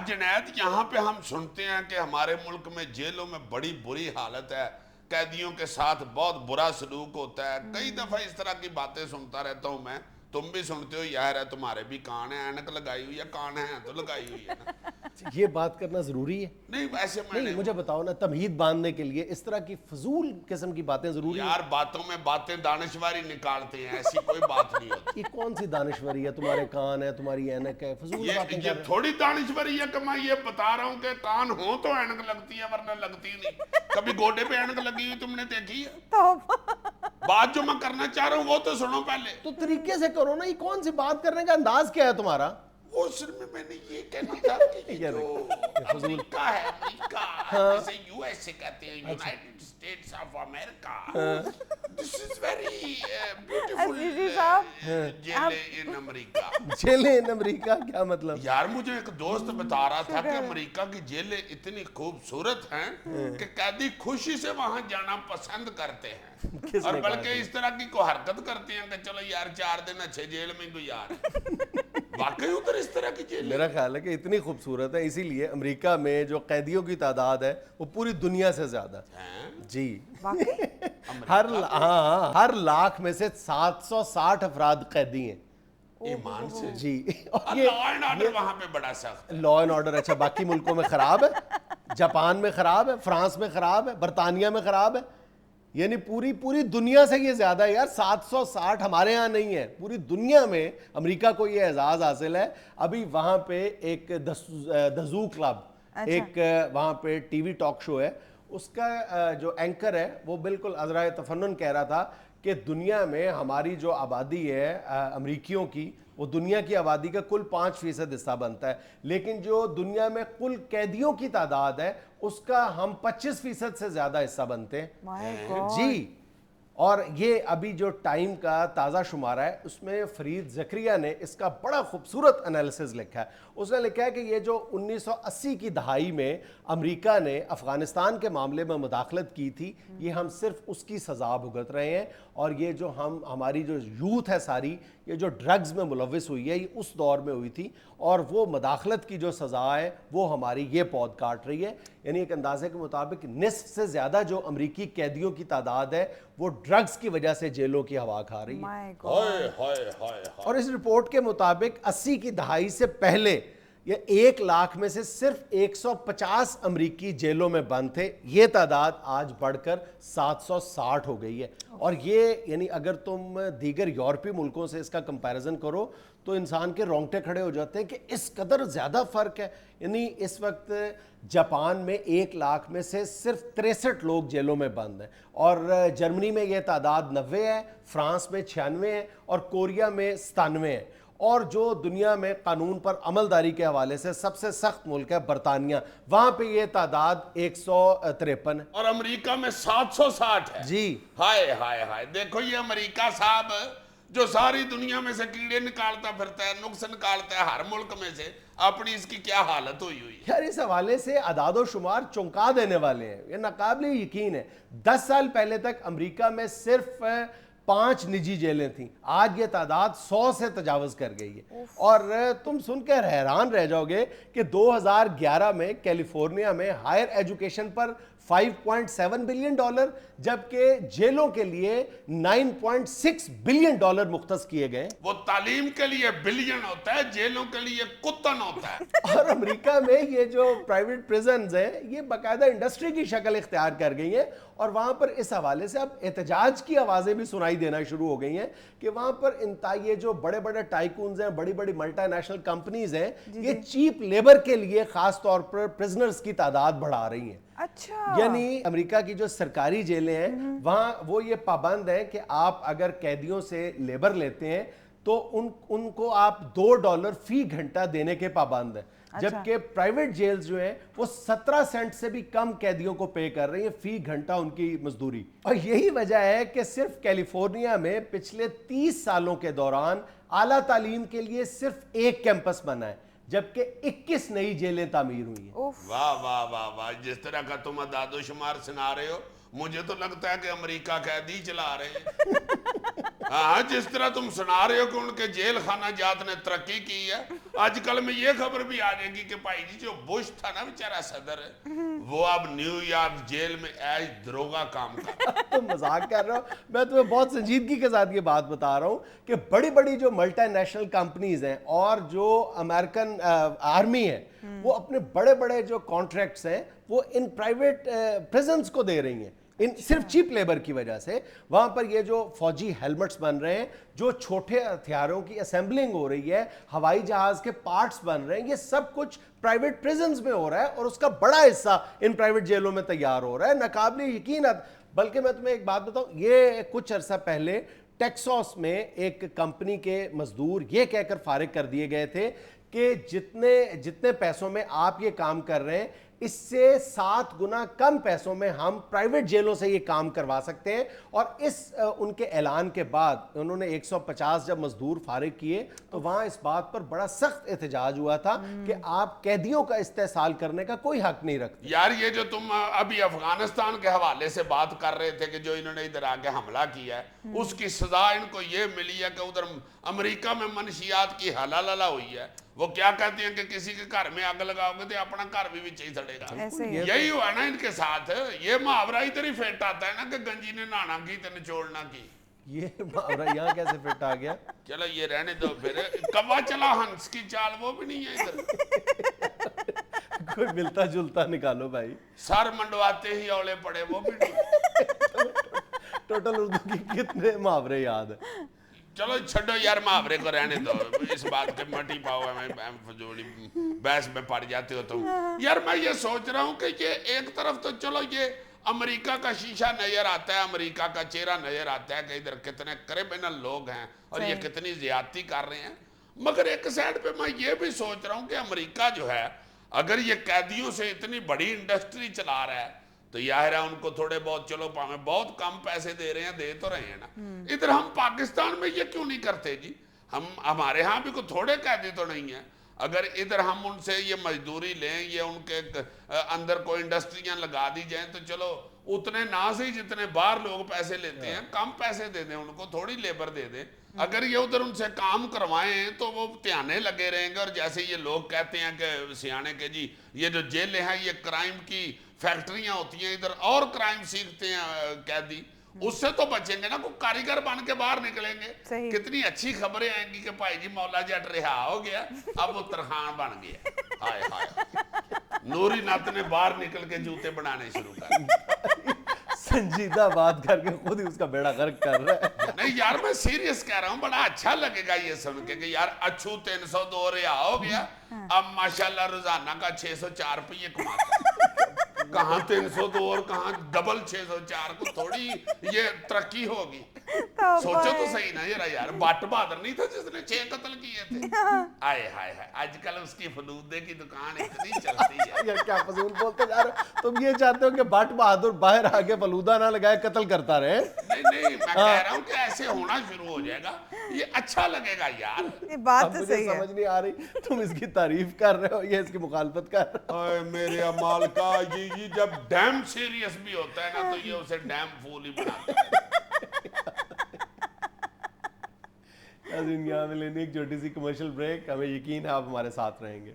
جنید یہاں پہ ہم سنتے ہیں کہ ہمارے ملک میں جیلوں میں بڑی بری حالت ہے, قیدیوں کے ساتھ بہت برا سلوک ہوتا ہے, کئی دفعہ اس طرح کی باتیں سنتا رہتا ہوں میں, تم بھی سنتے ہو, یار ہے تمہارے بھی کان ہیں, اینک لگائی ہوئی ہے, کان ہے تو لگائی ہوئی ہے نا. یہ بات کرنا ضروری ہے؟ نہیں ویسے میں نہیں, مجھے بتاؤ نا, تمہید باندھنے کے لیے اس طرح کی فضول قسم کی باتیں ضروری ہیں؟ یار باتوں میں باتیں دانشوری نکالتے ہیں, ایسی کوئی بات نہیں ہوتی. یہ کون سی دانشوری ہے؟ تمہارے کان ہے, تمہاری اینک ہے, فضول باتیں کر یہ رہے ہیں. تھوڑی دانشوری ہے کہ میں یہ بتا رہا ہوں کہ کان ہو تو اینک لگتی ہے ورنہ لگتی نہیں. کبھی گوڈے پہ اینک لگی ہوئی تم نے دیکھی ہے؟ بات جو میں کرنا چاہ رہا ہوں وہ تو سنو پہلے. تو طریقے سے کرو نا, یہ کون سی بات کرنے کا انداز کیا ہے تمہارا؟ وہ صرف میں نے یہ کہنا تھا کہ یہ جو امریکہ ہے, امریکہ جسے یو ایس اے کہتے ہیں, United States of America, this is very beautiful jail in America. جیلیں ان امریکہ کیا مطلب؟ یار مجھے ایک دوست بتا رہا تھا کہ امریکہ کی جیلیں اتنی خوبصورت ہیں کہ قیدی خوشی سے وہاں جانا پسند کرتے ہیں, اور بلکہ اس طرح کی کوئی حرکت کرتے ہیں کہ چلو یار 4 دن اچھے جیل میں گزار. واقعی ادھر اس طرح کی جیل؟ میرا خیال ہے کہ اتنی خوبصورت ہے, اسی لیے امریکہ میں جو قیدیوں کی تعداد ہے وہ پوری دنیا سے زیادہ ہے. جی ہر لاکھ میں سے 760 افراد قیدی ہیں. ایمان سے؟ جی. لا اینڈ آرڈر وہاں پہ بڑا سخت ہے. لا اینڈ آرڈر اچھا باقی ملکوں میں خراب ہے, جاپان میں خراب ہے, فرانس میں خراب ہے, برطانیہ میں خراب ہے, یعنی پوری دنیا سے یہ زیادہ ہے یار. 760 ہمارے ہاں نہیں ہے, پوری دنیا میں امریکہ کو یہ اعزاز حاصل ہے. ابھی وہاں پہ ایک دا زو کلب, ایک وہاں پہ ٹی وی ٹاک شو ہے, اس کا جو اینکر ہے وہ بالکل عذرائے تفنن کہہ رہا تھا کہ دنیا میں ہماری جو آبادی ہے امریکیوں کی, وہ دنیا کی آبادی کا کل 5% حصہ بنتا ہے, لیکن جو دنیا میں کل قیدیوں کی تعداد ہے اس کا ہم 25% سے زیادہ حصہ بنتے ہیں. جی. اور یہ ابھی جو ٹائم کا تازہ شمارہ ہے اس میں فرید زکریا نے اس کا بڑا خوبصورت انالیسز لکھا ہے. اس نے لکھا ہے کہ یہ جو 1980 کی دہائی میں امریکہ نے افغانستان کے معاملے میں مداخلت کی تھی, یہ ہم صرف اس کی سزا بھگت رہے ہیں, اور یہ جو ہماری جو یوتھ ہے ساری, یہ جو ڈرگز میں ملوث ہوئی ہے, یہ اس دور میں ہوئی تھی, اور وہ مداخلت کی جو سزا ہے وہ ہماری یہ پود کاٹ رہی ہے. یعنی ایک اندازے کے مطابق نصف سے زیادہ جو امریکی قیدیوں کی تعداد ہے وہ ڈرگز کی وجہ سے جیلوں کی ہوا کھا رہی ہے. اور اس رپورٹ کے مطابق 80 کی دہائی سے پہلے یہ 1 لاکھ میں سے صرف 150 امریکی جیلوں میں بند تھے, یہ تعداد آج بڑھ کر 760 ہو گئی ہے. اور یہ یعنی اگر تم دیگر یورپی ملکوں سے اس کا کمپیریزن کرو تو انسان کے رونگٹے کھڑے ہو جاتے ہیں کہ اس قدر زیادہ فرق ہے. یعنی اس وقت جاپان میں 1 لاکھ میں سے صرف 63 لوگ جیلوں میں بند ہیں, اور جرمنی میں یہ تعداد 90 ہے, فرانس میں 96 ہے, اور کوریا میں 97 ہے. اور جو دنیا میں قانون پر عمل داری کے حوالے سے سب سے سخت ملک ہے برطانیہ, وہاں پہ یہ تعداد 153 ہے. اور امریکہ میں 760 ہے. جی. ہائے ہائے ہائے, دیکھو یہ امریکہ صاحب جو ساری دنیا میں سے کیڑے نکالتا پھرتا ہے, نقص نکالتا ہے ہر ملک میں سے, اپنی اس کی کیا حالت ہوئی ہے. یار اس حوالے سے اعداد و شمار چونکا دینے والے ہیں, یہ ناقابل یقین ہے. 10 سال پہلے تک امریکہ میں صرف 5 نجی جیلیں تھیں, آج یہ تعداد 100 سے تجاوز کر گئی ہے. اور تم سن کر حیران رہ جاؤ گے کہ 2011 میں کیلیفورنیا میں ہائر ایجوکیشن پر $5.7 بلین, جبکہ جیلوں کے لیے $9.6 بلین مختص کیے گئے. وہ تعلیم کے لیے بلین ہوتا ہے, جیلوں کے لیے کتن ہوتا ہے. اور امریکہ میں یہ جو پرائیویٹ پریزنز ہیں یہ باقاعدہ انڈسٹری کی شکل اختیار کر گئی ہیں, اور وہاں پر اس حوالے سے اب احتجاج کی آوازیں بھی سنائی دینا شروع ہو گئی ہیں کہ وہاں پر یہ جو بڑے بڑے ٹائکونز ہیں, بڑی بڑی ملٹی نیشنل کمپنیز ہیں, یہ چیپ لیبر کے لیے خاص طور پر پرزنرز کی تعداد بڑھا رہی ہیں. اچھا. یعنی امریکہ کی جو سرکاری جیلیں ہیں وہاں وہ یہ پابند ہیں کہ آپ اگر قیدیوں سے لیبر لیتے ہیں تو ان کو آپ $2 فی گھنٹہ دینے کے پابند ہیں, جبکہ پرائیویٹ جیلز جو ہیں وہ 17 سینٹ سے بھی کم قیدیوں کو پے کر رہی ہیں فی گھنٹہ ان کی مزدوری. اور یہی وجہ ہے کہ صرف کیلیفورنیا میں پچھلے 30 سالوں کے دوران اعلیٰ تعلیم کے لیے صرف 1 کیمپس بنا ہے, جبکہ 21 نئی جیلیں تعمیر ہوئی ہیں. واہ واہ واہ واہ, جس طرح کا تم اعداد و شمار سنا رہے ہو مجھے تو لگتا ہے کہ امریکہ قیدی چلا رہے ہیں. ہاں جس طرح تم سنا رہے ہو کہ ان کے جیل خانہ جات نے ترقی کی ہے، آج کل میں یہ خبر بھی آ جائے گی کہ بھائی جی جو بش تھا نا بیچارہ صدر وہ اب نیو یارک جیل میں ایز دروگا کام کر تم مذاق کر رہے ہو. میں تمہیں بہت سنجیدگی کے ساتھ یہ بات بتا رہا ہوں کہ بڑی بڑی جو ملٹی نیشنل کمپنیز ہیں اور جو امریکن آرمی ہے وہ اپنے بڑے بڑے جو کانٹریکٹس ہیں وہ ان پرائیویٹ پریزنس کو دے رہی ہیں صرف چیپ لیبر کی وجہ سے. وہاں پر یہ جو فوجی ہیلمٹس بن رہے ہیں، جو چھوٹے ہتھیاروں کی اسمبلنگ ہو رہی ہے، ہوائی جہاز کے پارٹس بن رہے ہیں، یہ سب کچھ پرائیویٹ پریزنز میں ہو رہا ہے اور اس کا بڑا حصہ ان پرائیویٹ جیلوں میں تیار ہو رہا ہے. ناقابل یقین. بلکہ میں تمہیں ایک بات بتاؤں، یہ کچھ عرصہ پہلے ٹیکساس میں ایک کمپنی کے مزدور یہ کہہ کر فارغ کر دیے گئے تھے کہ جتنے پیسوں میں آپ یہ کام کر رہے ہیں اس سے 7 گنا کم پیسوں میں ہم پرائیویٹ جیلوں سے یہ کام کروا سکتے ہیں. اور ان کے اعلان کے بعد انہوں نے 150 جب مزدور فارغ کیے تو وہاں اس بات پر بڑا سخت احتجاج ہوا تھا کہ آپ قیدیوں کا استحصال کرنے کا کوئی حق نہیں رکھتے. یار یہ جو تم ابھی افغانستان کے حوالے سے بات کر رہے تھے کہ جو انہوں نے ادھر آگے حملہ کیا ہے اس کی سزا ان کو یہ ملی ہے کہ ادھر امریکہ میں منشیات کی حلالہ ہوئی ہے. وہ کیا کہتے ہیں کہ کسی کے گھر میں آگ لگاؤ گے تو اپنا گھر بھی چاہیے سڑے گا. یہی ہوا نا ان کے ساتھ. یہ محاورہ ادھر ہی فٹ آتا ہے نا کہ گنجی نے نہانا کی تو نچوڑنا کی. یہ محاورہ یہاں کیسے فٹ آ گیا؟ چلو یہ رہنے دو. پھر کوا چلا ہنس کی چال وہ بھی نہیں ہے ادھر. کوئی ملتا جلتا نکالو بھائی. سر منڈواتے ہی اولے پڑے وہ بھی نہیں. ٹوٹل اردو کی کتنے محاورے یاد ہیں؟ چلو چھڑو یار محاورے کو رہنے دو. اس بات کے مٹی پاؤ میں فضولی بحث میں پڑ جاتے ہو تم. یار میں یہ سوچ رہا ہوں کہ یہ ایک طرف تو چلو یہ امریکہ کا شیشہ نظر آتا ہے، امریکہ کا چہرہ نظر آتا ہے کہ ادھر کتنے کرمنل لوگ ہیں اور یہ کتنی زیادتی کر رہے ہیں. مگر ایک سائڈ پہ میں یہ بھی سوچ رہا ہوں کہ امریکہ جو ہے اگر یہ قیدیوں سے اتنی بڑی انڈسٹری چلا رہا ہے تو ظاہر ہے ان کو تھوڑے بہت چلو پاویں بہت کم پیسے دے رہے ہیں، دے تو رہے ہیں نا. ادھر ہم پاکستان میں یہ کیوں نہیں کرتے جی؟ ہمارے ہاں بھی کوئی تھوڑے قیدی تو نہیں ہیں. اگر ادھر ہم ان سے یہ مزدوری لیں، یہ ان کے اندر کوئی انڈسٹریاں لگا دی جائیں تو چلو اتنے نہ سے جتنے باہر لوگ پیسے لیتے ہیں کم پیسے دے دیں ان کو، تھوڑی لیبر دے دیں. اگر یہ ادھر ان سے کام کروائیں تو وہ تیانے لگے رہیں گے. اور جیسے یہ لوگ کہتے ہیں کہ سیانے کے جی یہ جو جیلیں ہیں یہ کرائم کی فیکٹریاں ہوتی ہیں، ادھر اور کرائم سیکھتے ہیں قیدی، اس سے تو بچیں گے نا. کوئی کاریگر بن کے باہر نکلیں گے. کتنی اچھی خبریں آئیں گی کہ بھائی جی مولا جٹ رہا ہو گیا، اب وہ ترخان بن گیا. ہائے ہائے نوری نت نے باہر نکل کے جوتے بنانے شروع کر. سنجیدہ بات کر کے خود ہی اس کا بیڑا غرق کر رہا ہے. نہیں یار میں سیریس کہہ رہا ہوں، بڑا اچھا لگے گا یہ سن کے کہ یار اچھو 302 رہا ہو گیا، اب ماشاءاللہ روزانہ کا 604 روپیے کماتا ہے. کہاں 302 اور کہاں ڈبل 604 کو تھوڑی یہ ترقی ہوگی. سوچو تو صحیح نا یار. بٹ بہادر نہیں تھا جس نے 6 قتل کیے تھے؟ آئے ہائے ہائے آج کل اس کی فلودے کی دکان اتنی چلتی ہے. یار کیا فضول بولتے جا رہے ہو تم. یہ چاہتے ہو کہ بٹ بہادر باہر آگے فلودہ نہ لگائے قتل کرتا رہے؟ نہیں میں کہہ رہا ہوں کہ ایسے ہونا شروع ہو جائے گا، یہ اچھا لگے گا یار. یہ بات تو صحیح ہے. سمجھ نہیں آ رہی تم اس کی تعریف کر رہے ہو یا اس کی مخالفت کر رہے ہو. اے میرے امال کا یہ جب ڈیم سیریس بھی ہوتا ہے نا تو یہ اسے ڈیم فول ہی بناتا ہے. یہاں میں لینے ایک چھوٹی سی کمرشل بریک. ہمیں یقین ہے آپ ہمارے ساتھ رہیں گے.